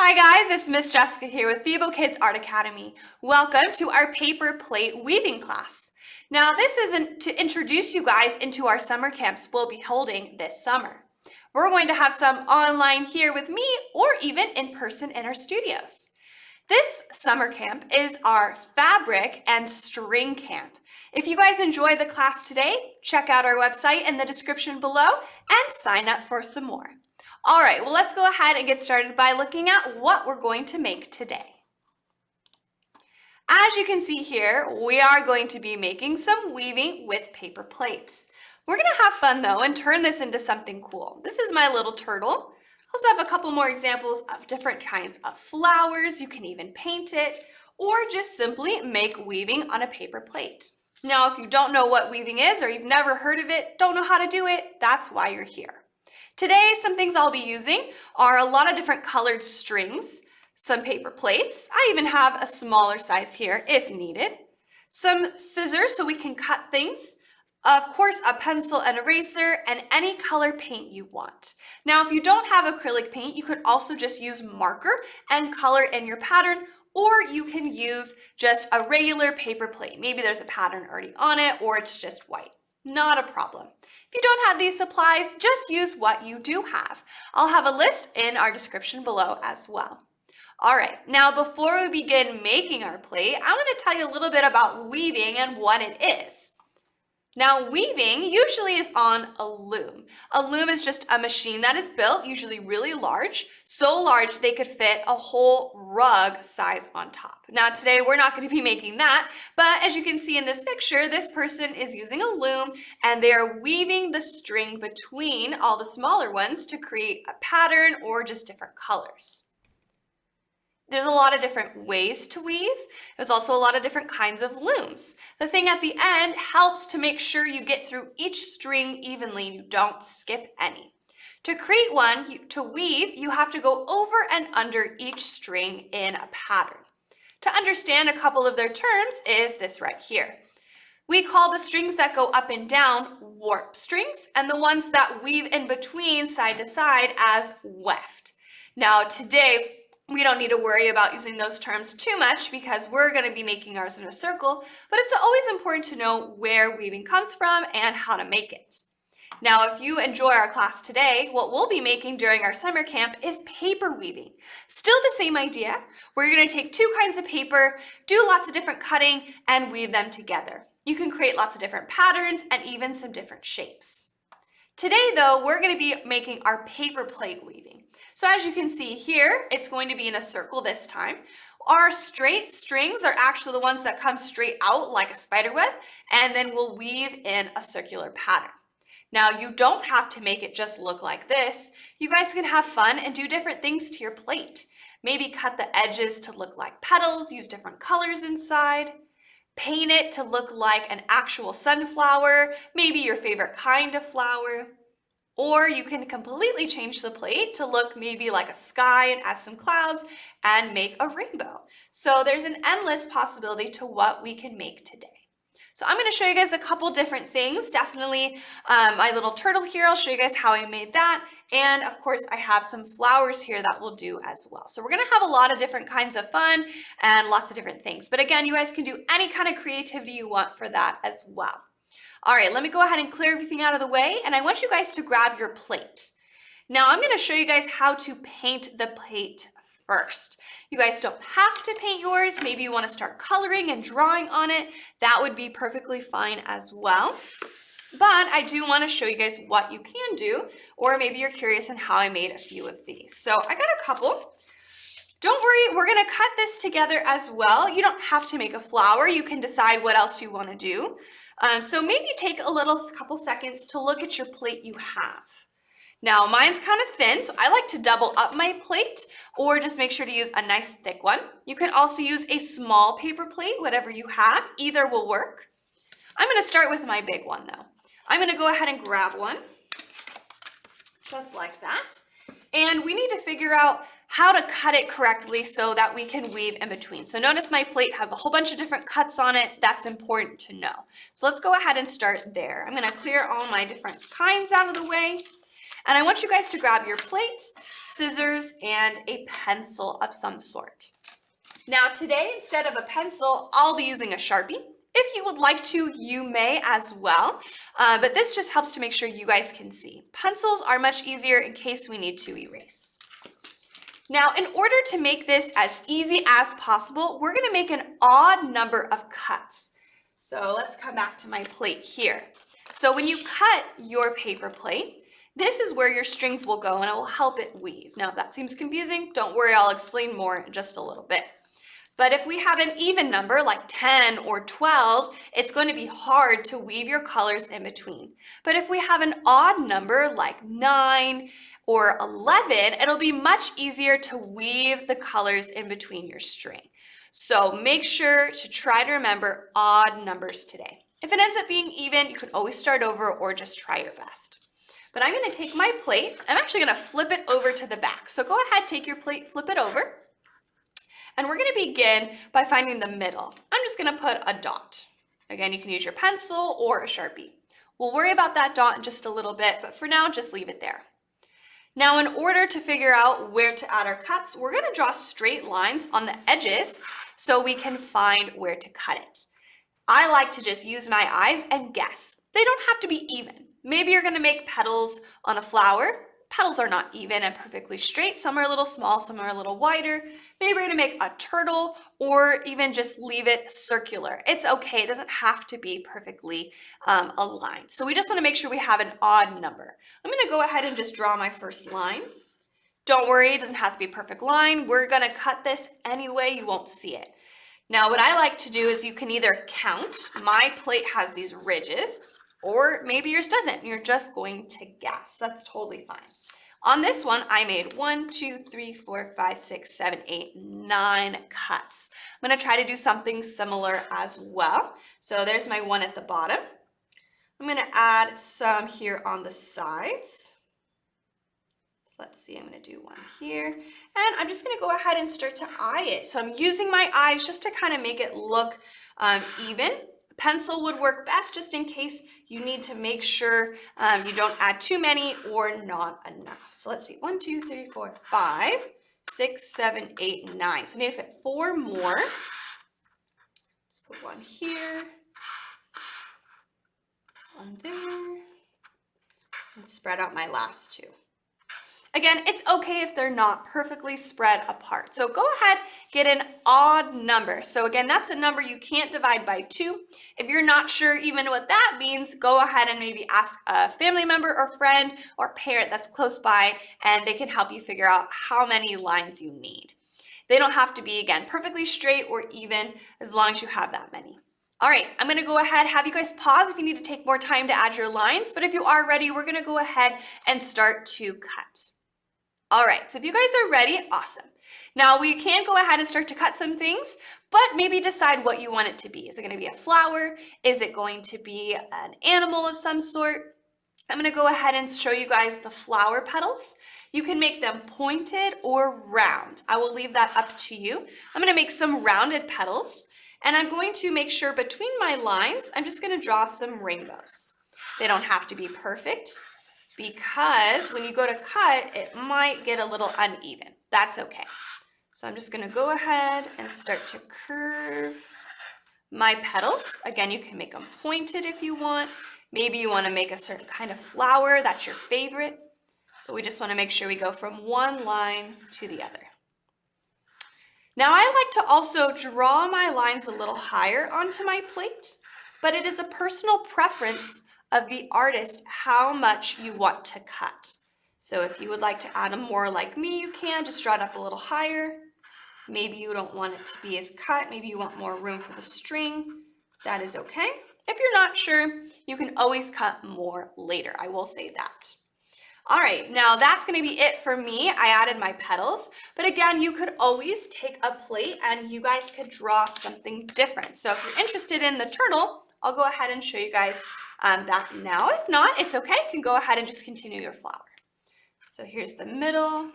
Hi guys, it's Miss Jessica here with Fibo Kids Art Academy. Welcome to our paper plate weaving class. Now this isn't to introduce you guys into our summer camps we'll be holding this summer. We're going to have some online here with me or even in person in our studios. This summer camp is our fabric and string camp. If you guys enjoyed the class today, check out our website in the description below and sign up for some more. All right, well, let's go ahead and get started by looking at what we're going to make today. As you can see here, we are going to be making some weaving with paper plates. We're going to have fun though and turn this into something cool. This is my little turtle. I also have a couple more examples of different kinds of flowers. You can even paint it or just simply make weaving on a paper plate. Now, if you don't know what weaving is or you've never heard of it, don't know how to do it, that's why you're here. Today, some things I'll be using are a lot of different colored strings, some paper plates. I even have a smaller size here if needed. Some scissors so we can cut things. Of course, a pencil and eraser and any color paint you want. Now, if you don't have acrylic paint, you could also just use marker and color in your pattern, or you can use just a regular paper plate. Maybe there's a pattern already on it or it's just white. Not a problem. If you don't have these supplies, just use what you do have. I'll have a list in our description below as well. All right, now before we begin making our plate, I want to tell you a little bit about weaving and what it is. Now, weaving usually is on a loom. A loom is just a machine that is built, usually really large, so large they could fit a whole rug size on top. Now, today we're not going to be making that, but as you can see in this picture, this person is using a loom and they are weaving the string between all the smaller ones to create a pattern or just different colors. There's a lot of different ways to weave. There's also a lot of different kinds of looms. The thing at the end helps to make sure you get through each string evenly and you don't skip any. To create one, to weave, you have to go over and under each string in a pattern. To understand a couple of their terms is this right here. We call the strings that go up and down warp strings and the ones that weave in between side to side as weft. Now today, we don't need to worry about using those terms too much because we're going to be making ours in a circle, but it's always important to know where weaving comes from and how to make it. Now, if you enjoy our class today, what we'll be making during our summer camp is paper weaving. Still the same idea, where you're going to take two kinds of paper, do lots of different cutting, and weave them together. You can create lots of different patterns and even some different shapes. Today, though, we're going to be making our paper plate weaving. So as you can see here, it's going to be in a circle this time. Our straight strings are actually the ones that come straight out like a spider web, and then we'll weave in a circular pattern. Now, you don't have to make it just look like this. You guys can have fun and do different things to your plate. Maybe cut the edges to look like petals, use different colors inside. Paint it to look like an actual sunflower, maybe your favorite kind of flower. Or you can completely change the plate to look maybe like a sky and add some clouds and make a rainbow. So there's an endless possibility to what we can make today. So I'm going to show you guys a couple different things. Definitely my little turtle here, I'll show you guys how I made that. And of course I have some flowers here that we'll do as well. So we're going to have a lot of different kinds of fun and lots of different things. But again, you guys can do any kind of creativity you want for that as well. All right, let me go ahead and clear everything out of the way, and I want you guys to grab your plate. Now, I'm going to show you guys how to paint the plate first. You guys don't have to paint yours. Maybe you want to start coloring and drawing on it. That would be perfectly fine as well. But I do want to show you guys what you can do, or maybe you're curious on how I made a few of these. So I got a couple. Don't worry, we're going to cut this together as well. You don't have to make a flower. You can decide what else you want to do. So maybe take a couple seconds to look at your plate you have. Now mine's kind of thin, so I like to double up my plate or just make sure to use a nice thick one. You can also use a small paper plate, whatever you have, either will work. I'm going to start with my big one though. I'm going to go ahead and grab one, just like that. And we need to figure out how to cut it correctly so that we can weave in between. So notice my plate has a whole bunch of different cuts on it. That's important to know. So let's go ahead and start there. I'm going to clear all my different kinds out of the way. And I want you guys to grab your plate, scissors, and a pencil of some sort. Now today, instead of a pencil, I'll be using a Sharpie. If you would like to, you may as well, but this just helps to make sure you guys can see. Pencils are much easier in case we need to erase. Now, in order to make this as easy as possible, we're gonna make an odd number of cuts. So let's come back to my plate here. So when you cut your paper plate, this is where your strings will go and it will help it weave. Now, if that seems confusing, don't worry, I'll explain more in just a little bit. But if we have an even number like 10 or 12, it's going to be hard to weave your colors in between. But if we have an odd number like 9 or 11, it'll be much easier to weave the colors in between your string. So make sure to try to remember odd numbers today. If it ends up being even, you can always start over or just try your best. But I'm going to take my plate. I'm actually going to flip it over to the back. So go ahead, take your plate, flip it over. And we're going to begin by finding the middle. I'm just going to put a dot. Again, you can use your pencil or a Sharpie. We'll worry about that dot in just a little bit, but for now, just leave it there. Now, in order to figure out where to add our cuts, we're going to draw straight lines on the edges so we can find where to cut it. I like to just use my eyes and guess. They don't have to be even. Maybe you're going to make petals on a flower. Petals are not even and perfectly straight. Some are a little small, some are a little wider. Maybe we're gonna make a turtle or even just leave it circular. It's okay, it doesn't have to be perfectly aligned. So we just wanna make sure we have an odd number. I'm gonna go ahead and just draw my first line. Don't worry, it doesn't have to be a perfect line. We're gonna cut this anyway, you won't see it. Now what I like to do is you can either count, my plate has these ridges, or maybe yours doesn't, and you're just going to guess. That's totally fine. On this one, I made 1, 2, 3, 4, 5, 6, 7, 8, 9 cuts. I'm gonna try to do something similar as well. So there's my one at the bottom. I'm gonna add some here on the sides. So let's see, I'm gonna do one here. And I'm just gonna go ahead and start to eye it. So I'm using my eyes just to kind of make it look even. Pencil would work best just in case you need to make sure you don't add too many or not enough. So let's see, 1, 2, 3, 4, 5, 6, 7, 8, 9. So we need to fit 4 more. Let's put one here, one there, and spread out my last 2. Again, it's okay if they're not perfectly spread apart. So go ahead, get an odd number. So again, that's a number you can't divide by 2. If you're not sure even what that means, go ahead and maybe ask a family member or friend or parent that's close by, and they can help you figure out how many lines you need. They don't have to be, again, perfectly straight or even, as long as you have that many. All right, I'm gonna go ahead, have you guys pause if you need to take more time to add your lines, but if you are ready, we're gonna go ahead and start to cut. All right, so if you guys are ready, awesome. Now we can go ahead and start to cut some things, but maybe decide what you want it to be. Is it gonna be a flower? Is it going to be an animal of some sort? I'm gonna go ahead and show you guys the flower petals. You can make them pointed or round. I will leave that up to you. I'm gonna make some rounded petals, and I'm going to make sure between my lines, I'm just gonna draw some rainbows. They don't have to be perfect, because when you go to cut, it might get a little uneven. That's okay. So I'm just gonna go ahead and start to curve my petals. Again, you can make them pointed if you want. Maybe you wanna make a certain kind of flower, that's your favorite. But we just wanna make sure we go from one line to the other. Now I like to also draw my lines a little higher onto my plate, but it is a personal preference of the artist how much you want to cut. So if you would like to add them more like me, you can just draw it up a little higher. Maybe you don't want it to be as cut, maybe you want more room for the string. That is okay. If you're not sure, you can always cut more later, I will say that. All right, now that's gonna be it for me. I added my petals, but again, you could always take a plate and you guys could draw something different. So if you're interested in the turtle, I'll go ahead and show you guys that now. If not, it's okay. You can go ahead and just continue your flower. So here's the middle.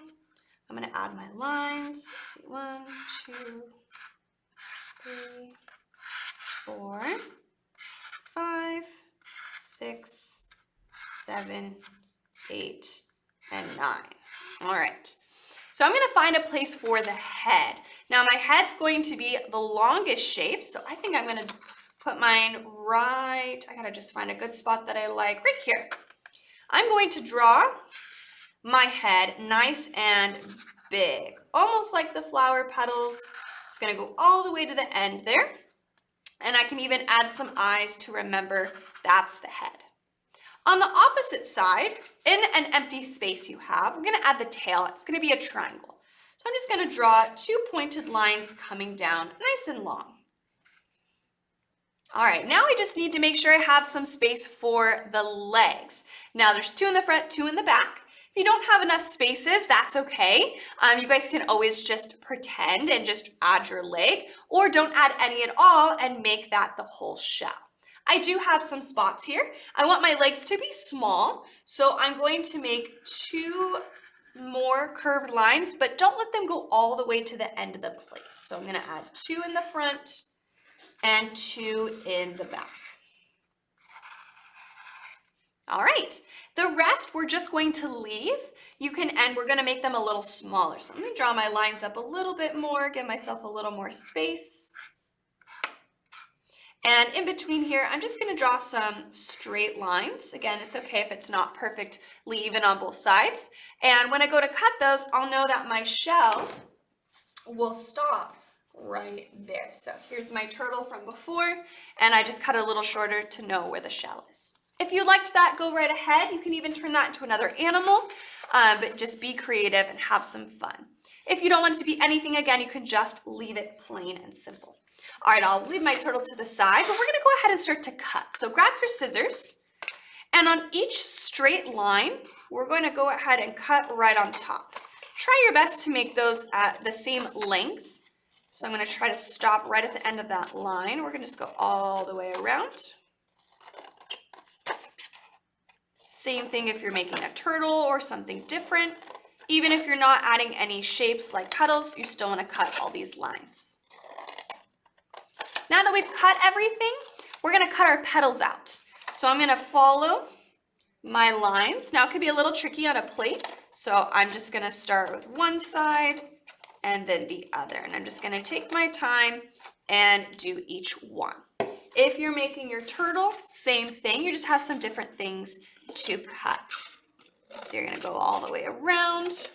I'm gonna add my lines. Let's see, 1, 2, 3, 4, 5, 6, 7, 8, and 9. All right. So I'm going to find a place for the head. Now my head's going to be the longest shape, so I think I'm going to put mine right, I got to just find a good spot that I like, right here. I'm going to draw my head nice and big, almost like the flower petals. It's going to go all the way to the end there. And I can even add some eyes to remember that's the head. On the opposite side, in an empty space you have, we're going to add the tail. It's going to be a triangle. So I'm just going to draw 2 pointed lines coming down nice and long. All right, now I just need to make sure I have some space for the legs. Now there's 2 in the front, 2 in the back. If you don't have enough spaces, that's okay. You guys can always just pretend and just add your leg, or don't add any at all and make that the whole shell. I do have some spots here. I want my legs to be small, so I'm going to make 2 more curved lines, but don't let them go all the way to the end of the plate. So I'm going to add 2 in the front and 2 in the back. All right, the rest we're just going to leave. And we're going to make them a little smaller. So I'm going to draw my lines up a little bit more, give myself a little more space. And in between here, I'm just going to draw some straight lines. Again, it's okay if it's not perfectly even on both sides. And when I go to cut those, I'll know that my shell will stop right there. So here's my turtle from before, and I just cut a little shorter to know where the shell is. If you liked that, go right ahead. You can even turn that into another animal, but just be creative and have some fun. If you don't want it to be anything, again, you can just leave it plain and simple. All right, I'll leave my turtle to the side, but we're gonna go ahead and start to cut. So grab your scissors, and on each straight line, we're going to go ahead and cut right on top. Try your best to make those at the same length. So I'm going to try to stop right at the end of that line. We're going to just go all the way around. Same thing if you're making a turtle or something different. Even if you're not adding any shapes like petals, you still want to cut all these lines. Now that we've cut everything, we're going to cut our petals out. So I'm going to follow my lines. Now it could be a little tricky on a plate, so I'm just going to start with one side and then the other. And I'm just going to take my time and do each one. If you're making your turtle, same thing. You just have some different things to cut. So you're going to go all the way around.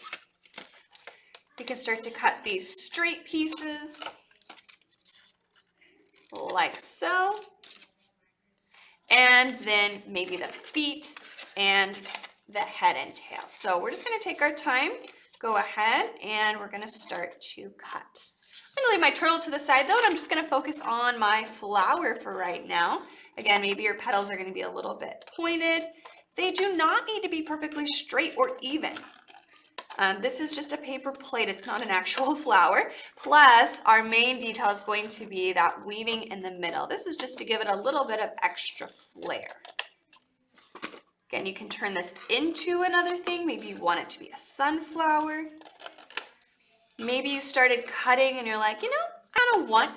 You can start to cut these straight pieces like so. And then maybe the feet and the head and tail. So we're just going to take our time, go ahead, and we're going to start to cut. I'm going to leave my turtle to the side though, and I'm just going to focus on my flower for right now. Again, maybe your petals are going to be a little bit pointed. They do not need to be perfectly straight or even. This is just a paper plate. It's not an actual flower. Plus, our main detail is going to be that weaving in the middle. This is just to give it a little bit of extra flair. Again, you can turn this into another thing. Maybe you want it to be a sunflower. Maybe you started cutting and you're like, you know, I don't want.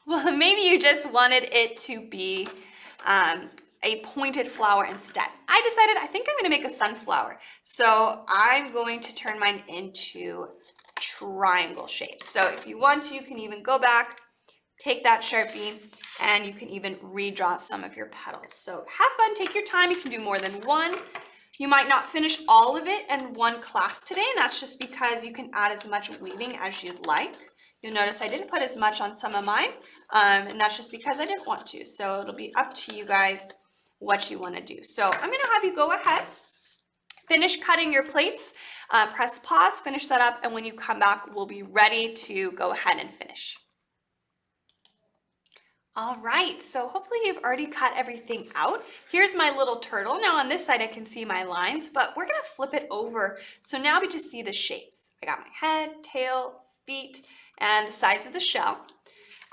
Well, maybe you just wanted it to be a pointed flower instead. I decided I think I'm going to make a sunflower. So I'm going to turn mine into triangle shapes. So if you want to, you can even go back, take that Sharpie, and you can even redraw some of your petals. So have fun, take your time. You can do more than one. You might not finish all of it in one class today, and that's just because you can add as much weaving as you'd like. You'll notice I didn't put as much on some of mine, and that's just because I didn't want to. So it'll be up to you guys what you want to do. So I'm going to have you go ahead, finish cutting your plates, press pause, finish that up, and when you come back, we'll be ready to go ahead and finish. All right, so hopefully you've already cut everything out. Here's my little turtle. Now on this side I can see my lines, but we're gonna flip it over. So now we just see the shapes. I got my head, tail, feet, and the sides of the shell.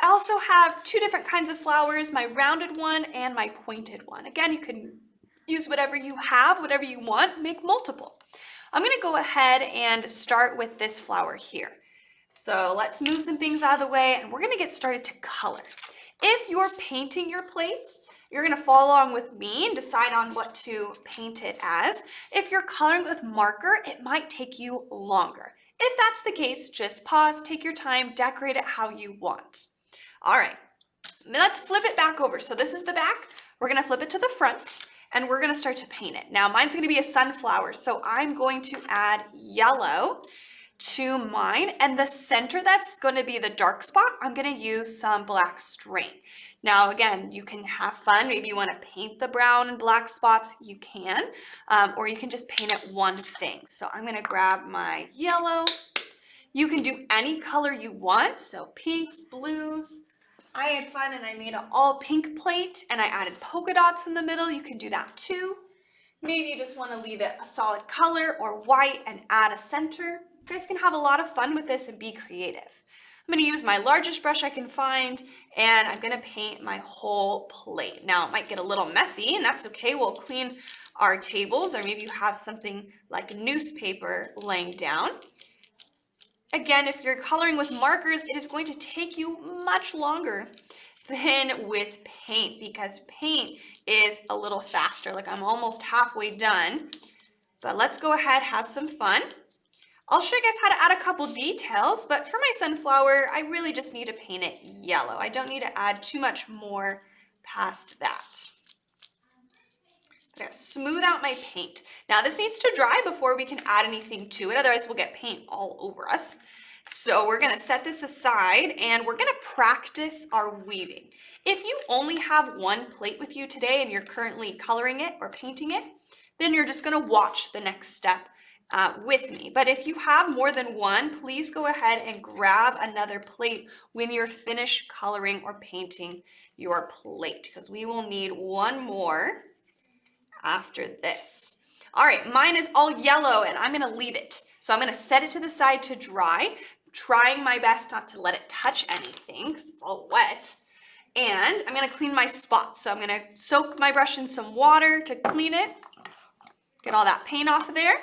I also have two different kinds of flowers, my rounded one and my pointed one. Again, you can use whatever you have, whatever you want, make multiple. I'm gonna go ahead and start with this flower here. So let's move some things out of the way and we're gonna get started to color. If you're painting your plates, You're gonna follow along with me and decide on what to paint it as. If you're coloring with marker, it might take you longer. If that's the case, just pause, take your time, decorate it how you want. All right, let's flip it back over. So this is the back. We're gonna flip it to the front and we're gonna start to paint it. Now mine's gonna be a sunflower, so I'm going to add yellow to mine, and the center that's going to be the dark spot, I'm going to use some black string. Now again, you can have fun. Maybe you want to paint the brown and black spots, you can, or you can just paint it one thing. So I'm going to grab my yellow. You can do any color you want, so pinks, blues. I had fun and I made an all pink plate and I added polka dots in the middle. You can do that too. Maybe you just want to leave it a solid color or white and add a center. You guys can have a lot of fun with this and be creative. I'm going to use my largest brush I can find and I'm going to paint my whole plate. Now it might get a little messy and that's okay. We'll clean our tables, or maybe you have something like newspaper laying down. Again, if you're coloring with markers, it is going to take you much longer than with paint because paint is a little faster. Like I'm almost halfway done, but let's go ahead, have some fun. I'll show you guys how to add a couple details, but for my sunflower, I really just need to paint it yellow. I don't need to add too much more past that. I'm gonna smooth out my paint. Now this needs to dry before we can add anything to it, otherwise we'll get paint all over us. So we're gonna set this aside and we're gonna practice our weaving. If you only have one plate with you today and you're currently coloring it or painting it, then you're just gonna watch the next step with me. But if you have more than one, please go ahead and grab another plate when you're finished coloring or painting your plate, because we will need one more after this. All right, mine is all yellow and I'm gonna leave it. So I'm gonna set it to the side to dry, trying my best not to let it touch anything because it's all wet. And I'm gonna clean my spots. So I'm gonna soak my brush in some water to clean it, get all that paint off of there.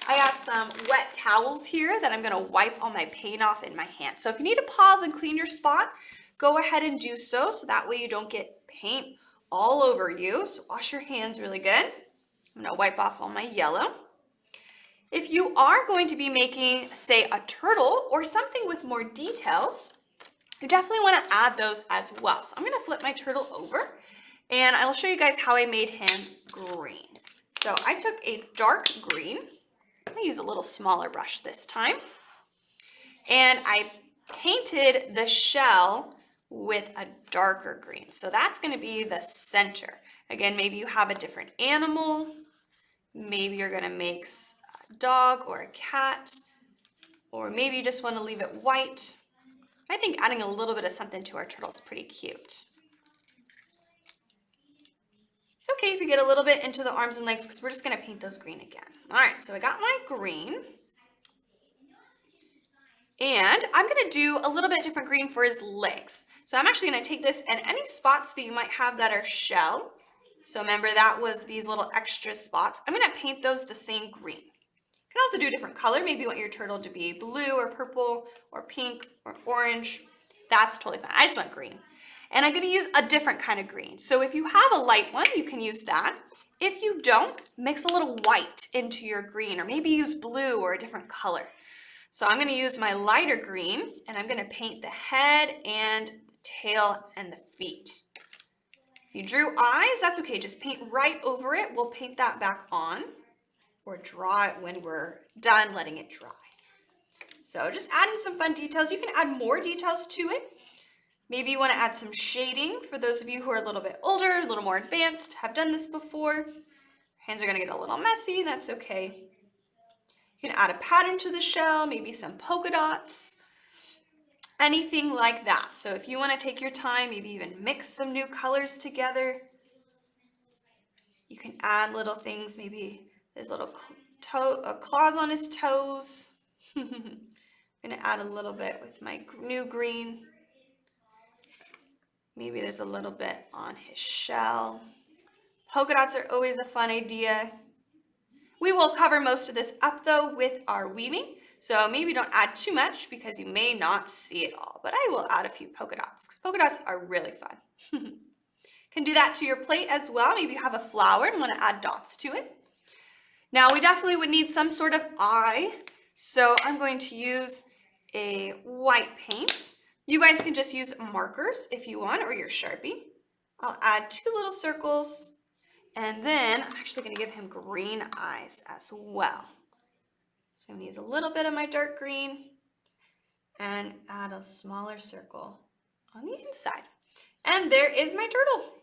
I got some wet towels here that I'm gonna wipe all my paint off in my hand. So if you need to pause and clean your spot, go ahead and do so that way you don't get paint all over you. So wash your hands really good. I'm gonna wipe off all my yellow. If you are going to be making, say, a turtle or something with more details, you definitely wanna add those as well. So I'm gonna flip my turtle over and I will show you guys how I made him green. So I took a dark green. I'm gonna use a little smaller brush this time. And I painted the shell with a darker green. So that's gonna be the center. Again, maybe you have a different animal. Maybe you're gonna make a dog or a cat, or maybe you just wanna leave it white. I think adding a little bit of something to our turtle is pretty cute. It's okay if you get a little bit into the arms and legs because we're just gonna paint those green again. All right, so I got my green. And I'm gonna do a little bit different green for his legs. So I'm actually gonna take this and any spots that you might have that are shell. So remember that was these little extra spots. I'm gonna paint those the same green. You can also do a different color. Maybe you want your turtle to be blue or purple or pink or orange. That's totally fine. I just want green. And I'm gonna use a different kind of green. So if you have a light one, you can use that. If you don't, mix a little white into your green, or maybe use blue or a different color. So I'm gonna use my lighter green and I'm gonna paint the head and the tail and the feet. If you drew eyes, that's okay, just paint right over it. We'll paint that back on or draw it when we're done letting it dry. So just adding some fun details. You can add more details to it. Maybe you wanna add some shading for those of you who are a little bit older, a little more advanced, have done this before. Hands are gonna get a little messy, that's okay. You can add a pattern to the shell, maybe some polka dots, anything like that. So if you want to take your time, maybe even mix some new colors together, you can add little things. Maybe there's little claws on his toes. I'm going to add a little bit with my new green. Maybe there's a little bit on his shell. Polka dots are always a fun idea. We will cover most of this up though with our weaving, so maybe don't add too much because you may not see it all, but I will add a few polka dots because polka dots are really fun. You Can do that to your plate as well. Maybe you have a flower and want to add dots to it. Now we definitely would need some sort of eye. So I'm going to use a white paint. You guys can just use markers if you want, or your Sharpie. I'll add 2 little circles, and then I'm actually going to give him green eyes as well. So I'm going to use a little bit of my dark green and add a smaller circle on the inside. And there is my turtle.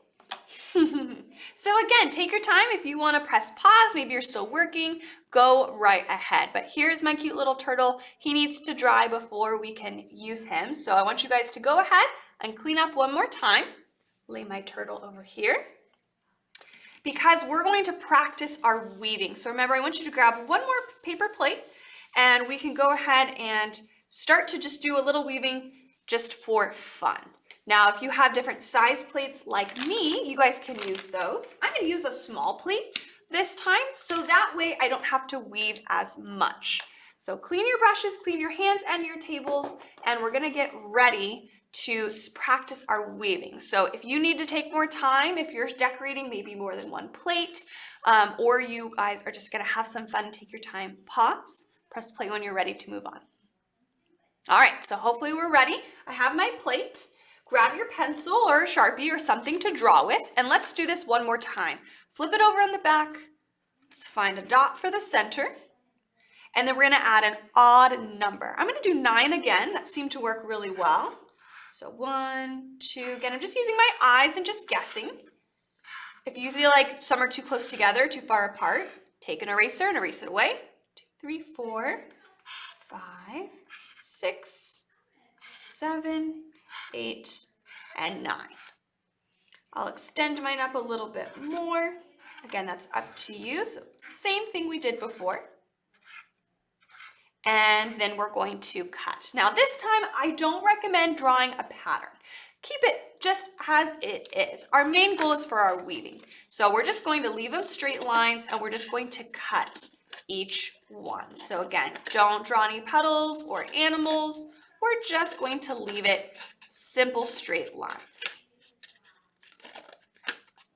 So again, take your time. If you want to press pause, maybe you're still working, go right ahead. But here's my cute little turtle. He needs to dry before we can use him. So I want you guys to go ahead and clean up one more time. Lay my turtle over here, because we're going to practice our weaving. So remember, I want you to grab one more paper plate, and we can go ahead and start to just do a little weaving just for fun. Now, if you have different size plates like me, you guys can use those. I'm going to use a small plate this time, so that way I don't have to weave as much. So clean your brushes, clean your hands and your tables, and we're going to get ready to practice our weaving. So if you need to take more time, if you're decorating maybe more than one plate, or you guys are just going to have some fun, take your time, pause, press play when you're ready to move on. All right, so hopefully we're ready. I have my plate. Grab your pencil or a Sharpie or something to draw with, and let's do this one more time. Flip it over on the back. Let's find a dot for the center, and then we're going to add an odd number. I'm going to do 9 again. That seemed to work really well. So 1, 2, again, I'm just using my eyes and just guessing. If you feel like some are too close together, too far apart, take an eraser and erase it away. 2, 3, 4, 5, 6, 7, 8, and 9. I'll extend mine up a little bit more. Again, that's up to you. So same thing we did before. And then we're going to cut. Now this time, I don't recommend drawing a pattern. Keep it just as it is. Our main goal is for our weaving. So we're just going to leave them straight lines, and we're just going to cut each one. So again, don't draw any petals or animals. We're just going to leave it simple straight lines.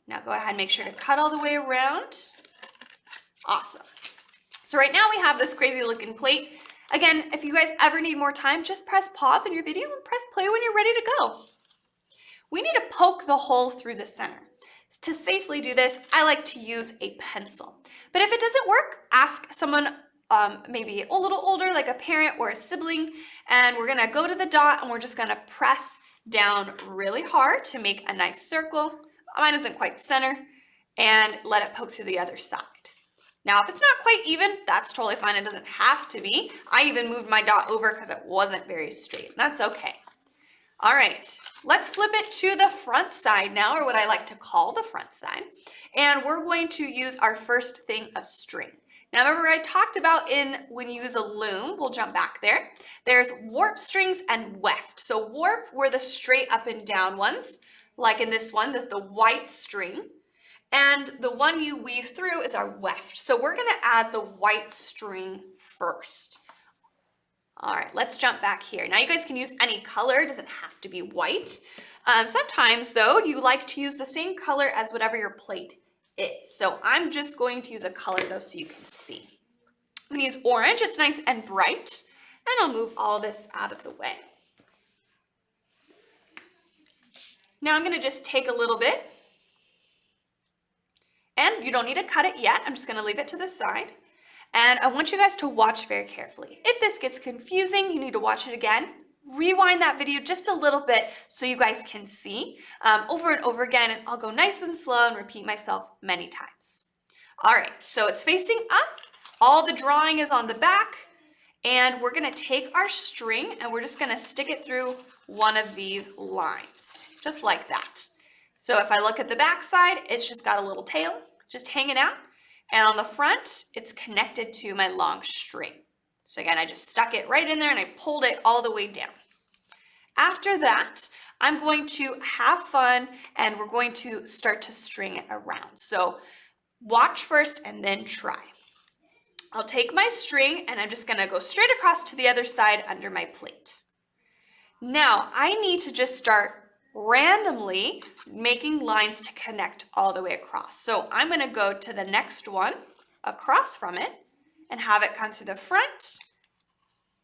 Now go ahead and make sure to cut all the way around. Awesome. So right now we have this crazy looking plate. Again, if you guys ever need more time, just press pause in your video and press play when you're ready to go. We need to poke the hole through the center. To safely do this, I like to use a pencil. But if it doesn't work, ask someone maybe a little older, like a parent or a sibling, and we're gonna go to the dot and we're just gonna press down really hard to make a nice circle. Mine isn't quite center, and let it poke through the other side. Now, if it's not quite even, that's totally fine. It doesn't have to be. I even moved my dot over because it wasn't very straight. That's okay. All right, let's flip it to the front side now, or what I like to call the front side. And we're going to use our first thing of string. Now, remember I talked about when you use a loom, we'll jump back there. There's warp strings and weft. So warp were the straight up and down ones, like in this one, the white string. And the one you weave through is our weft. So we're gonna add the white string first. All right, let's jump back here. Now you guys can use any color, it doesn't have to be white. Sometimes though, you like to use the same color as whatever your plate is. So I'm just going to use a color though so you can see. I'm gonna use orange, it's nice and bright. And I'll move all this out of the way. Now I'm gonna just take a little bit, and you don't need to cut it yet. I'm just gonna leave it to the side. And I want you guys to watch very carefully. If this gets confusing, you need to watch it again. Rewind that video just a little bit so you guys can see over and over again, and I'll go nice and slow and repeat myself many times. All right, so it's facing up. All the drawing is on the back, and we're gonna take our string and we're just gonna stick it through one of these lines, just like that. So if I look at the back side, it's just got a little tail just hanging out. And on the front, it's connected to my long string. So again, I just stuck it right in there and I pulled it all the way down. After that, I'm going to have fun and we're going to start to string it around. So watch first and then try. I'll take my string and I'm just gonna go straight across to the other side under my plate. Now, I need to just start randomly making lines to connect all the way across. So I'm going to go to the next one across from it and have it come through the front,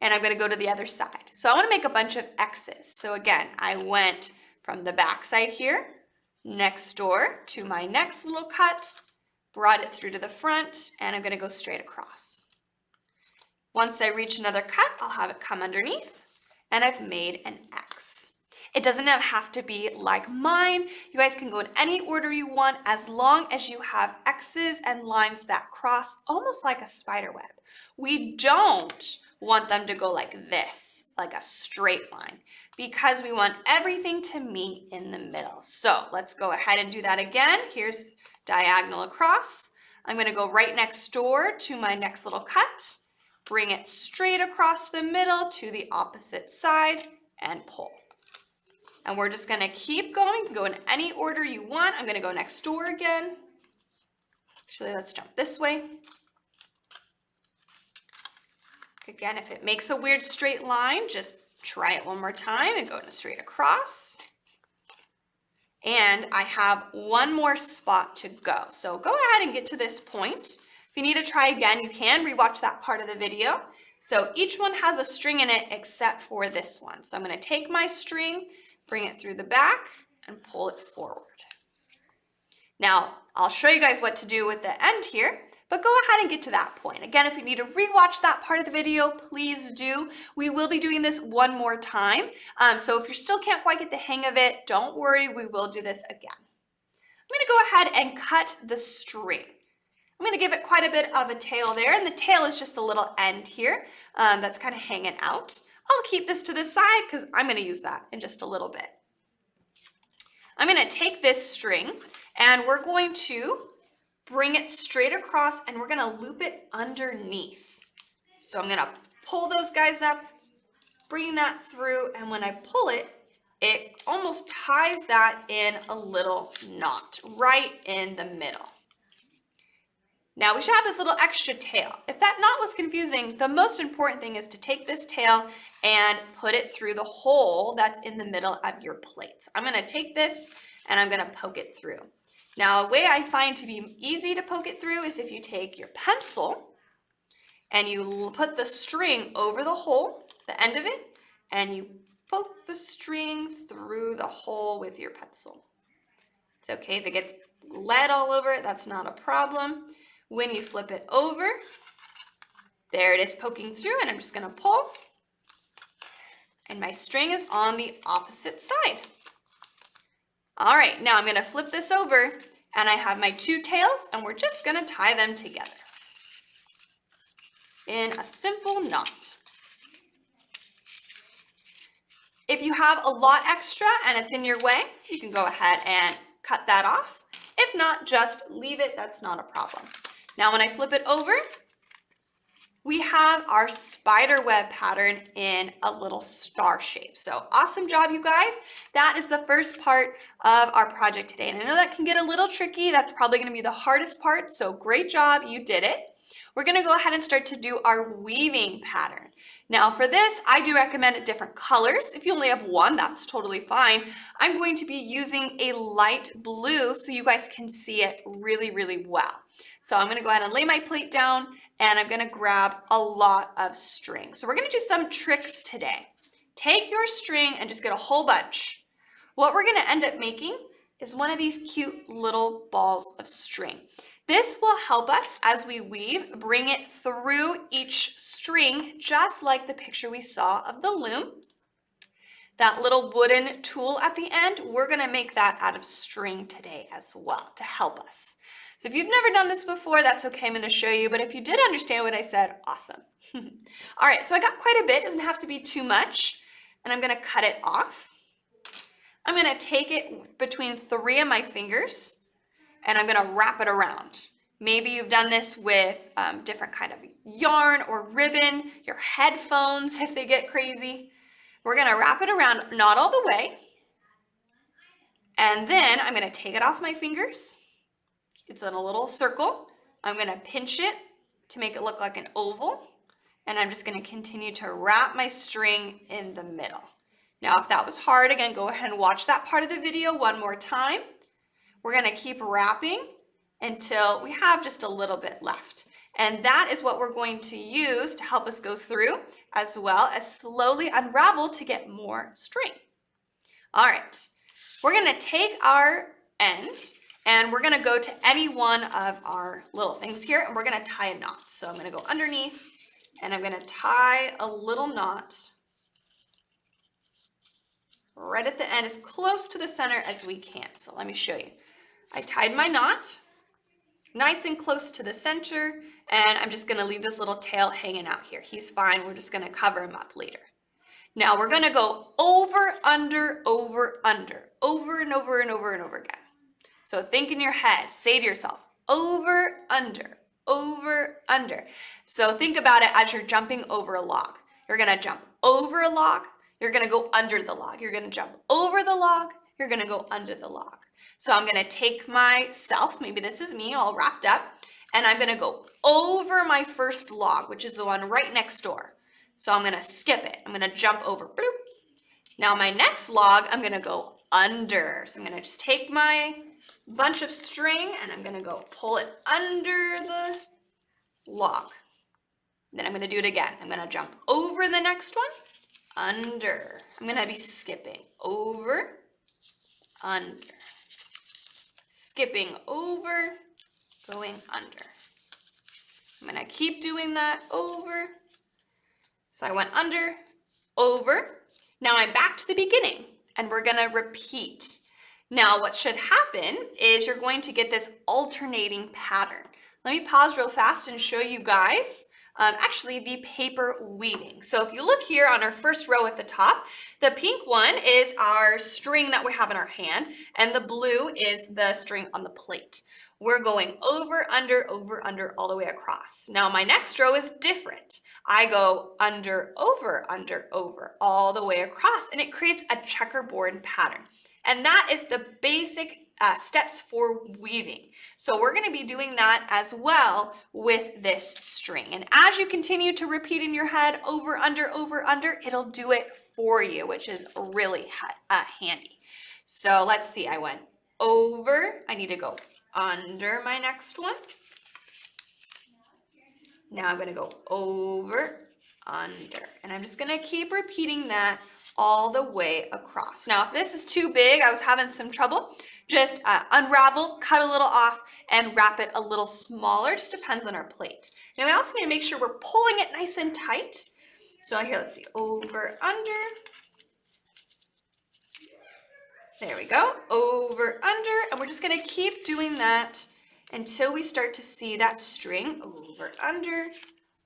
and I'm going to go to the other side. So I want to make a bunch of X's. So again, I went from the back side here, next door to my next little cut, brought it through to the front, and I'm going to go straight across. Once I reach another cut, I'll have it come underneath, and I've made an X. It doesn't have to be like mine. You guys can go in any order you want as long as you have X's and lines that cross almost like a spider web. We don't want them to go like this, like a straight line, because we want everything to meet in the middle. So let's go ahead and do that again. Here's diagonal across. I'm going to go right next door to my next little cut, bring it straight across the middle to the opposite side, and pull. And we're just going to keep going. You can go in any order you want. I'm going to go next door again. Actually, let's jump this way. Again, if it makes a weird straight line, just try it one more time and go in a straight across. And I have one more spot to go. So go ahead and get to this point. If you need to try again, you can rewatch that part of the video. So each one has a string in it except for this one. So I'm going to take my string, bring it through the back, and pull it forward. Now, I'll show you guys what to do with the end here, but go ahead and get to that point. Again, if you need to rewatch that part of the video, please do. We will be doing this one more time. So if you still can't quite get the hang of it, don't worry, we will do this again. I'm going to go ahead and cut the string. I'm going to give it quite a bit of a tail there, and the tail is just a little end here that's kind of hanging out. I'll keep this to the side because I'm going to use that in just a little bit. I'm going to take this string and we're going to bring it straight across and we're going to loop it underneath. So I'm going to pull those guys up, bring that through, and when I pull it, it almost ties that in a little knot right in the middle. Now we should have this little extra tail. If that knot was confusing, the most important thing is to take this tail and put it through the hole that's in the middle of your plate. So I'm going to take this and I'm going to poke it through. Now a way I find to be easy to poke it through is if you take your pencil and you put the string over the hole, the end of it, and you poke the string through the hole with your pencil. It's okay if it gets lead all over it, that's not a problem. When you flip it over, there it is poking through, and I'm just going to pull, and my string is on the opposite side. All right, now I'm going to flip this over, and I have my two tails, and we're just going to tie them together in a simple knot. If you have a lot extra and it's in your way, you can go ahead and cut that off. If not, just leave it, that's not a problem. Now when I flip it over, we have our spider web pattern in a little star shape. So awesome job, you guys. That is the first part of our project today. And I know that can get a little tricky. That's probably going to be the hardest part. So great job, you did it. We're going to go ahead and start to do our weaving pattern. Now for this, I do recommend different colors. If you only have one, that's totally fine. I'm going to be using a light blue so you guys can see it really, really well. So I'm going to go ahead and lay my plate down and I'm going to grab a lot of string. So we're going to do some tricks today. Take your string and just get a whole bunch. What we're going to end up making is one of these cute little balls of string. This will help us as we weave, bring it through each string, just like the picture we saw of the loom. That little wooden tool at the end, we're gonna make that out of string today as well to help us. So if you've never done this before, that's okay, I'm gonna show you, but if you did understand what I said, awesome. All right, so I got quite a bit, doesn't have to be too much, and I'm gonna cut it off. I'm gonna take it between 3 of my fingers, and I'm gonna wrap it around. Maybe you've done this with different kind of yarn or ribbon, your headphones if they get crazy. We're gonna wrap it around, not all the way, and then I'm gonna take it off my fingers. It's in a little circle. I'm gonna pinch it to make it look like an oval, and I'm just gonna continue to wrap my string in the middle. Now, if that was hard, again, go ahead and watch that part of the video one more time. We're going to keep wrapping until we have just a little bit left. And that is what we're going to use to help us go through, as well as slowly unravel to get more string. All right, we're going to take our end and we're going to go to any one of our little things here and we're going to tie a knot. So I'm going to go underneath and I'm going to tie a little knot right at the end, as close to the center as we can. So let me show you. I tied my knot nice and close to the center, and I'm just gonna leave this little tail hanging out here. He's fine, we're just gonna cover him up later. Now we're gonna go over, under, over and over and over and over again. So think in your head, say to yourself, over, under, over, under. So think about it as you're jumping over a log. You're gonna jump over a log, you're gonna go under the log. You're gonna jump over the log, you're gonna go under the log. So I'm gonna take myself, maybe this is me all wrapped up, and I'm gonna go over my first log, which is the one right next door. So I'm gonna skip it. I'm gonna jump over. Bloop. Now my next log, I'm gonna go under. So I'm gonna just take my bunch of string and I'm gonna go pull it under the log. Then I'm gonna do it again. I'm gonna jump over the next one, under. I'm gonna be skipping over, under. Skipping over, going under. I'm gonna keep doing that over. So I went under, over. Now I'm back to the beginning and we're gonna repeat. Now what should happen is you're going to get this alternating pattern. Let me pause real fast and show you guys actually the paper weaving. So if you look here on our first row at the top, the pink one is our string that we have in our hand and the blue is the string on the plate. We're going over, under, all the way across. Now my next row is different. I go under, over, all the way across, and it creates a checkerboard pattern. And that is the basic steps for weaving. So we're going to be doing that as well with this string. And as you continue to repeat in your head, over, under, it'll do it for you, which is really handy. So let's see, I went over, I need to go under my next one. Now I'm going to go over, under, and I'm just going to keep repeating that all the way across. Now, if this is too big, I was having some trouble, just unravel, cut a little off, and wrap it a little smaller. Just depends on our plate. Now, we also need to make sure we're pulling it nice and tight. So here, let's see, over, under. There we go, over, under, and we're just gonna keep doing that until we start to see that string over, under,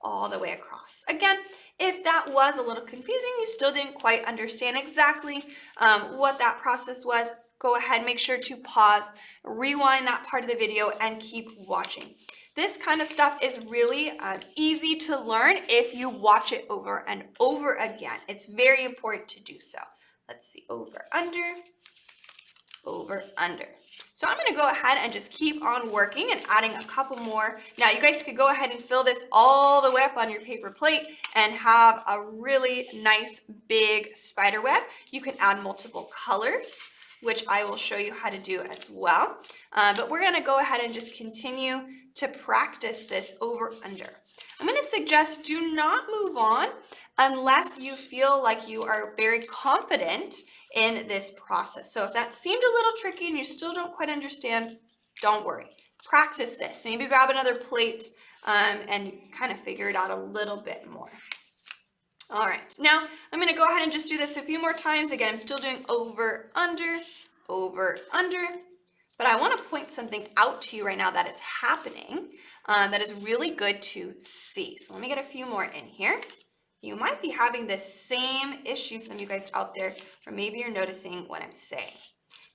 all the way across. Again, if that was a little confusing, you still didn't quite understand exactly what that process was, go ahead, make sure to pause, rewind that part of the video, and keep watching. This kind of stuff is really easy to learn if you watch it over and over again. It's very important to do so. Let's see, over, under, under. So I'm gonna go ahead and just keep on working and adding a couple more. Now you guys could go ahead and fill this all the way up on your paper plate and have a really nice big spider web. You can add multiple colors, which I will show you how to do as well. But we're gonna go ahead and just continue to practice this over, under. I'm gonna suggest do not move on unless you feel like you are very confident in this process. So if that seemed a little tricky and you still don't quite understand, don't worry. Practice this. Maybe grab another plate and kind of figure it out a little bit more. All right, now I'm gonna go ahead and just do this a few more times. Again, I'm still doing over, under, but I wanna point something out to you right now that is happening that is really good to see. So let me get a few more in here. You might be having this same issue, some of you guys out there, or maybe you're noticing what I'm saying.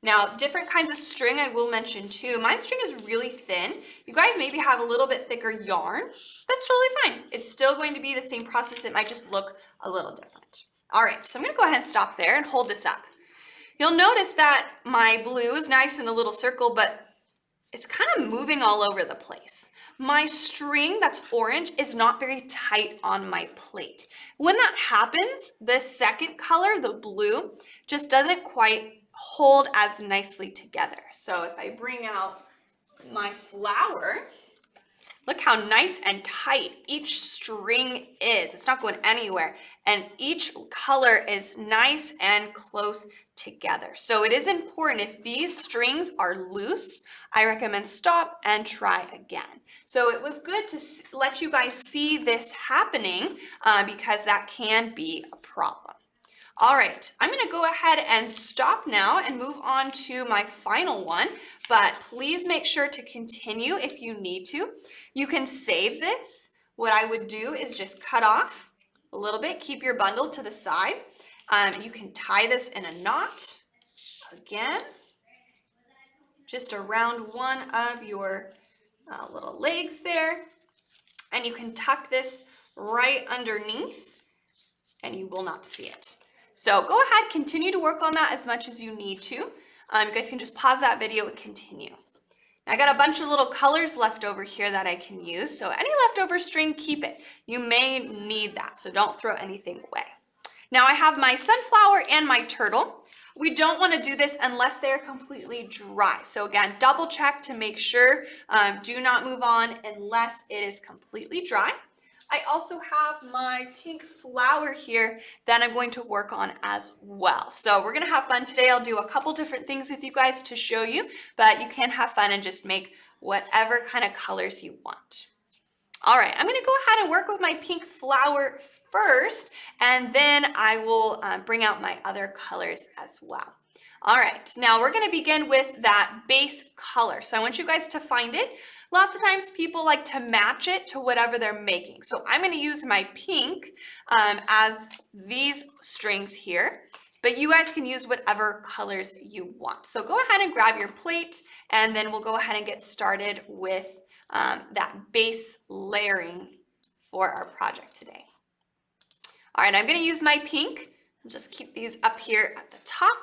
Now, different kinds of string I will mention too. My string is really thin. You guys maybe have a little bit thicker yarn. That's totally fine. It's still going to be the same process. It might just look a little different. All right, so I'm gonna go ahead and stop there and hold this up. You'll notice that my blue is nice in a little circle, but it's kind of moving all over the place. My string that's orange is not very tight on my plate. When that happens, the second color, the blue, just doesn't quite hold as nicely together. So if I bring out my flower, look how nice and tight each string is. It's not going anywhere. And each color is nice and close together. So it is important, if these strings are loose, I recommend stop and try again. So it was good to let you guys see this happening because that can be a problem. All right, I'm gonna go ahead and stop now and move on to my final one, but please make sure to continue if you need to. You can save this. What I would do is just cut off a little bit, keep your bundle to the side. You can tie this in a knot, again, just around one of your little legs there, and you can tuck this right underneath and you will not see it. So go ahead, continue to work on that as much as you need to. You guys can just pause that video and continue. I got a bunch of little colors left over here that I can use. So any leftover string, keep it. You may need that, so don't throw anything away. Now I have my sunflower and my turtle. We don't want to do this unless they're completely dry. So again, double check to make sure. Do not move on unless it is completely dry. I also have my pink flower here that I'm going to work on as well. So we're going to have fun today. I'll do a couple different things with you guys to show you, but you can have fun and just make whatever kind of colors you want. All right, I'm going to go ahead and work with my pink flower first, and then I will bring out my other colors as well. All right, now we're going to begin with that base color. So I want you guys to find it. Lots of times people like to match it to whatever they're making. So I'm going to use my pink as these strings here, but you guys can use whatever colors you want. So go ahead and grab your plate, and then we'll go ahead and get started with that base layering for our project today. All right, I'm going to use my pink. I'll just keep these up here at the top.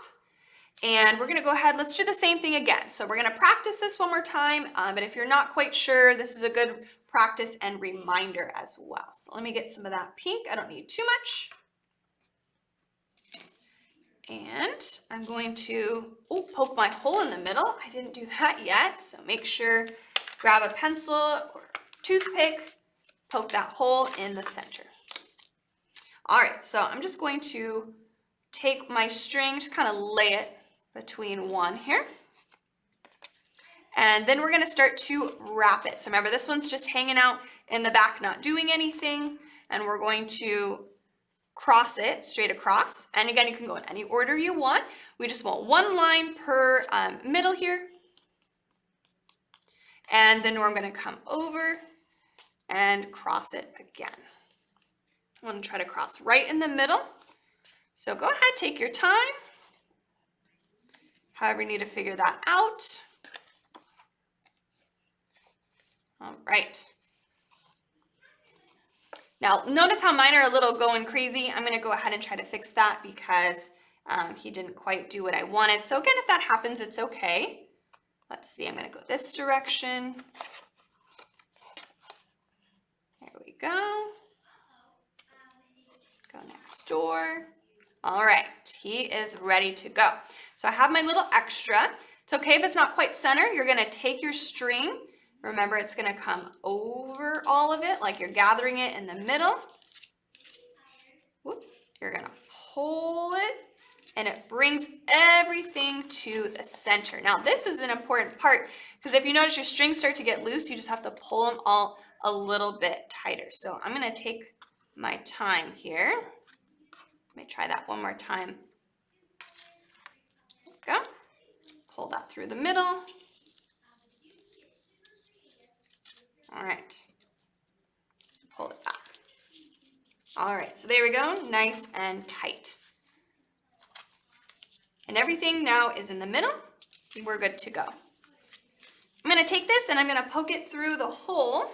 And we're gonna go ahead, let's do the same thing again. So we're gonna practice this one more time, but if you're not quite sure, this is a good practice and reminder as well. So let me get some of that pink. I don't need too much. And I'm going to poke my hole in the middle. I didn't do that yet, so make sure, grab a pencil or toothpick, poke that hole in the center. All right, so I'm just going to take my string, just kind of lay it between one here. And then we're going to start to wrap it. So remember, this one's just hanging out in the back, not doing anything. And we're going to cross it straight across. And again, you can go in any order you want. We just want one line per middle here. And then we're going to come over and cross it again. I want to try to cross right in the middle. So go ahead, take your time. However you need to figure that out. All right. Now, notice how mine are a little going crazy. I'm going to go ahead and try to fix that because he didn't quite do what I wanted. So again, if that happens, it's okay. Let's see, I'm going to go this direction. There we go. Go next door. All right, he is ready to go. So I have my little extra. It's okay if it's not quite center. You're gonna take your string. Remember, it's gonna come over all of it like you're gathering it in the middle. Whoop. You're gonna pull it, and it brings everything to the center. Now, this is an important part because if you notice your strings start to get loose, you just have to pull them all a little bit tighter. So I'm gonna take my time here. Let me try that one more time. There we go. Pull that through the middle. All right. Pull it back. All right, so there we go, nice and tight. And everything now is in the middle. We're good to go. I'm gonna take this and I'm gonna poke it through the hole.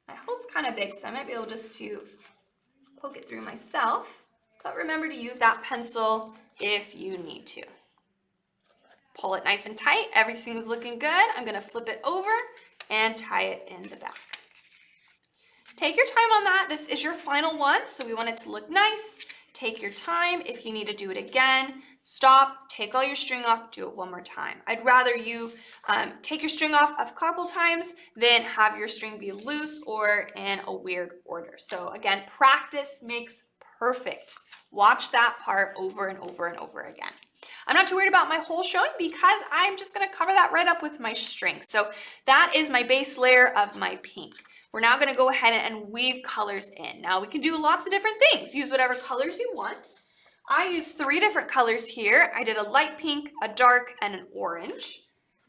My hole's kind of big, so I might be able just to poke it through myself, but remember to use that pencil if you need to. Pull it nice and tight. Everything's looking good. I'm gonna flip it over and tie it in the back. Take your time on that. This is your final one, so we want it to look nice. Take your time. If you need to do it again, stop, take all your string off, do it one more time. I'd rather you take your string off a couple times than have your string be loose or in a weird order. So again, practice makes perfect. Watch that part over and over and over again. I'm not too worried about my hole showing because I'm just gonna cover that right up with my string. So that is my base layer of my pink. We're now gonna go ahead and weave colors in. Now we can do lots of different things. Use whatever colors you want. I used 3 different colors here. I did a light pink, a dark, and an orange.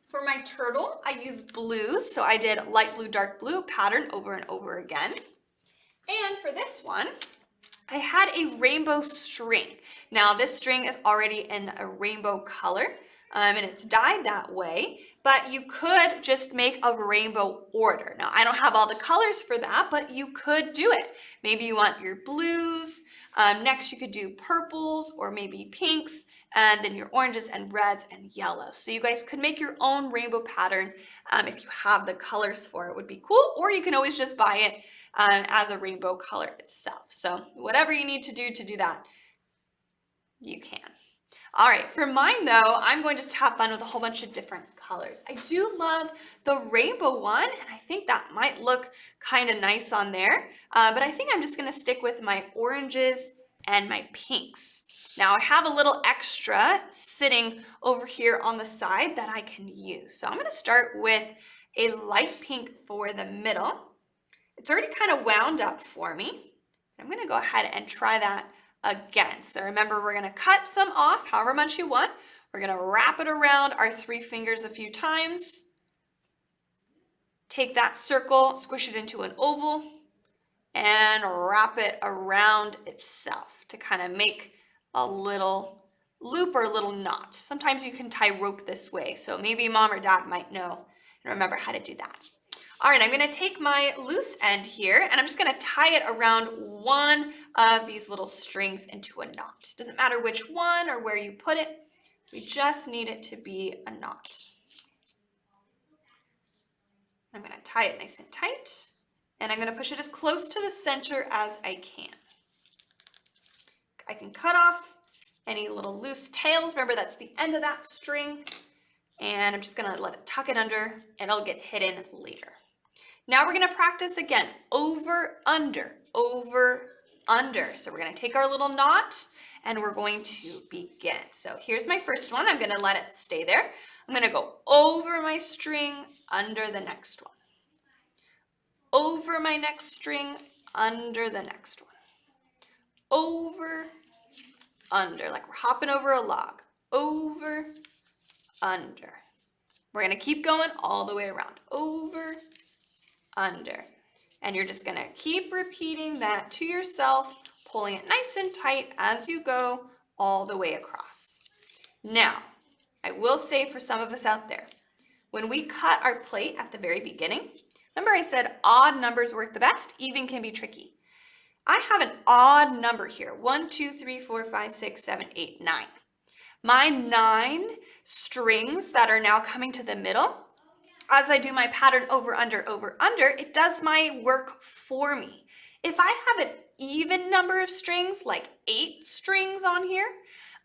For my turtle, I used blues. So I did light blue, dark blue pattern over and over again. And for this one, I had a rainbow string. Now this string is already in a rainbow color and it's dyed that way, but you could just make a rainbow order. Now I don't have all the colors for that, but you could do it. Maybe you want your blues, next you could do purples or maybe pinks, and then your oranges and reds and yellows. So you guys could make your own rainbow pattern if you have the colors for it, would be cool, or you can always just buy it as a rainbow color itself. So whatever you need to do that, you can. All right, for mine though, I'm going just to have fun with a whole bunch of different colors. I do love the rainbow one, and I think that might look kind of nice on there, but I think I'm just gonna stick with my oranges and my pinks. Now I have a little extra sitting over here on the side that I can use. So I'm gonna start with a light pink for the middle. It's already kind of wound up for me. I'm gonna go ahead and try that again. So remember, we're gonna cut some off, however much you want. We're gonna wrap it around our 3 fingers a few times. Take that circle, squish it into an oval, and wrap it around itself to kind of make a little loop or a little knot. Sometimes you can tie rope this way, so maybe mom or dad might know and remember how to do that. All right, I'm gonna take my loose end here and I'm just gonna tie it around one of these little strings into a knot. Doesn't matter which one or where you put it, we just need it to be a knot. I'm gonna tie it nice and tight and I'm gonna push it as close to the center as I can. I can cut off any little loose tails. Remember, that's the end of that string. And I'm just gonna let it tuck it under and it'll get hidden later. Now we're gonna practice again, over, under, over, under. So we're gonna take our little knot and we're going to begin. So here's my first one. I'm gonna let it stay there. I'm gonna go over my string, under the next one. Over my next string, under the next one. Over, under, like we're hopping over a log. Over, under. We're gonna keep going all the way around. Over, under. And you're just gonna keep repeating that to yourself, pulling it nice and tight as you go all the way across. Now, I will say for some of us out there, when we cut our plate at the very beginning, remember I said odd numbers work the best, even can be tricky. I have an odd number here, 1, 2, 3, 4, 5, 6, 7, 8, 9. My 9 strings that are now coming to the middle, as I do my pattern over, under, it does my work for me. If I have an even number of strings, like 8 strings on here,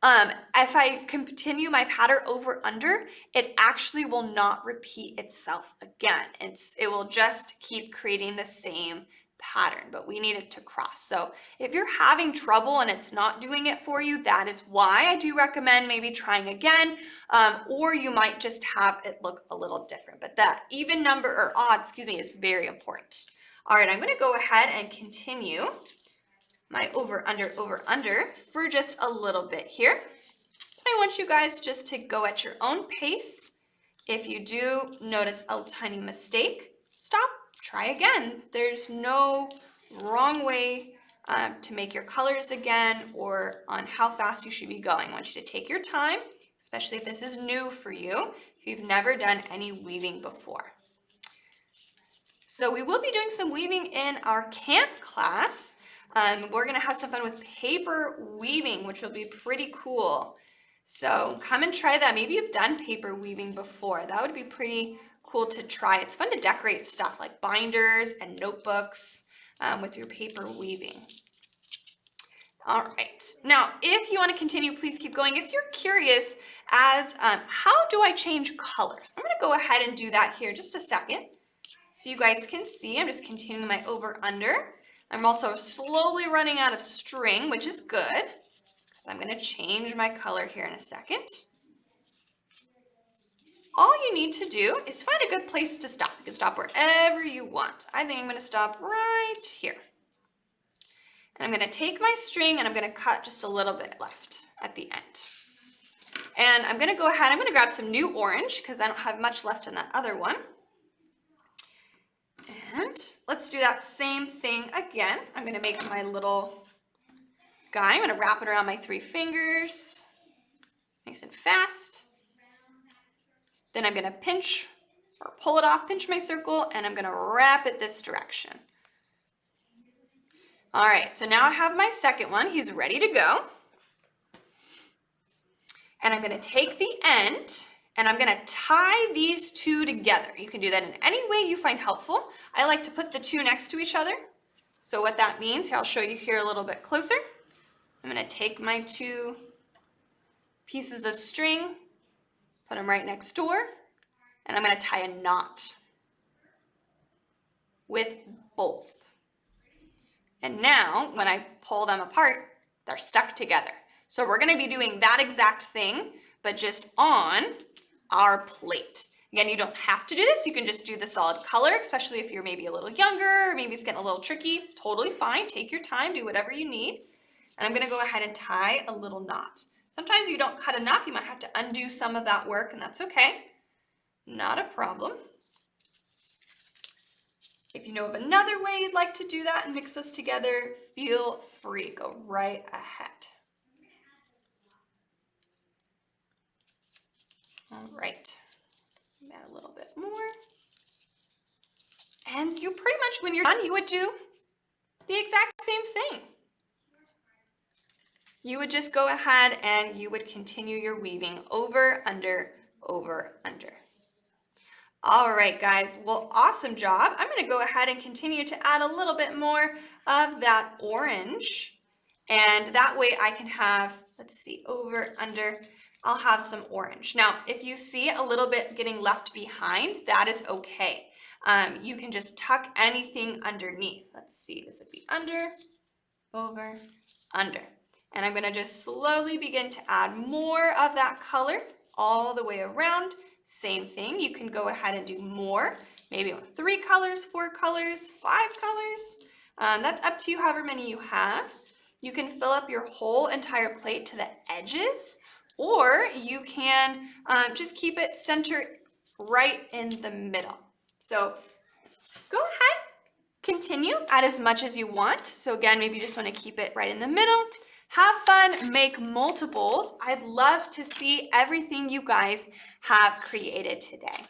if I continue my pattern over, under, it actually will not repeat itself again. It will just keep creating the same pattern, but we need it to cross. So if you're having trouble and it's not doing it for you, that is why I do recommend maybe trying again, or you might just have it look a little different. But that even number, or odd, excuse me, is very important. All right, I'm gonna go ahead and continue my over, under for just a little bit here. But I want you guys just to go at your own pace. If you do notice a tiny mistake, stop. Try again. There's no wrong way to make your colors again or on how fast you should be going. I want you to take your time, especially if this is new for you, if you've never done any weaving before. So we will be doing some weaving in our camp class. We're gonna have some fun with paper weaving, which will be pretty cool. So come and try that. Maybe you've done paper weaving before. That would be pretty cool to try. It's fun to decorate stuff like binders and notebooks with your paper weaving. All right, now if you want to continue, please keep going. If you're curious as how do I change colors, I'm going to go ahead and do that here just a second so you guys can see. I'm just continuing my over under. I'm also slowly running out of string, which is good because I'm going to change my color here in a second. All you need to do is find a good place to stop. You can stop wherever you want. I think I'm going to stop right here. And I'm going to take my string and I'm going to cut just a little bit left at the end. And I'm going to go ahead, I'm going to grab some new orange because I don't have much left in that other one. And let's do that same thing again. I'm going to make my little guy. I'm going to wrap it around my 3 fingers, nice and fast. Then I'm going to pinch or pull it off, pinch my circle, and I'm going to wrap it this direction. All right, so now I have my second one. He's ready to go. And I'm going to take the end and I'm going to tie these 2 together. You can do that in any way you find helpful. I like to put the 2 next to each other. So what that means, I'll show you here a little bit closer. I'm going to take my 2 pieces of string, put them right next door, and I'm going to tie a knot with both. And now, when I pull them apart, they're stuck together. So we're gonna be doing that exact thing, but just on our plate. Again, you don't have to do this. You can just do the solid color, especially if you're maybe a little younger, or maybe it's getting a little tricky. Totally fine. Take your time, do whatever you need. And I'm gonna go ahead and tie a little knot. Sometimes you don't cut enough. You might have to undo some of that work, and that's okay. Not a problem. If you know of another way you'd like to do that and mix those together, feel free, go right ahead. All right, add a little bit more. And you pretty much, when you're done, you would do the exact same thing. You would just go ahead and you would continue your weaving over, under, over, under. All right, guys, well, awesome job. I'm gonna go ahead and continue to add a little bit more of that orange. And that way I can have, let's see, over, under, I'll have some orange. Now, if you see a little bit getting left behind, that is okay. You can just tuck anything underneath. Let's see, this would be under, over, under. And I'm gonna just slowly begin to add more of that color all the way around. Same thing, you can go ahead and do more, maybe 3 colors, 4 colors, 5 colors. That's up to you, however many you have. You can fill up your whole entire plate to the edges, or you can just keep it centered right in the middle. So go ahead, continue, add as much as you want. So again, maybe you just want to keep it right in the middle. Have fun, make multiples. I'd love to see everything you guys have created today.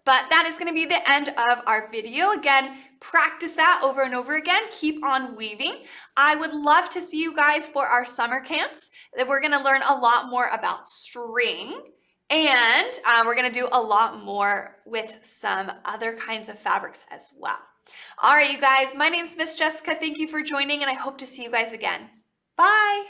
But that is going to be the end of our video. Again, practice that over and over again. Keep on weaving. I would love to see you guys for our summer camps. We're going to learn a lot more about string, and we're going to do a lot more with some other kinds of fabrics as well. All right, you guys, my name's Miss Jessica. Thank you for joining, and I hope to see you guys again. Bye.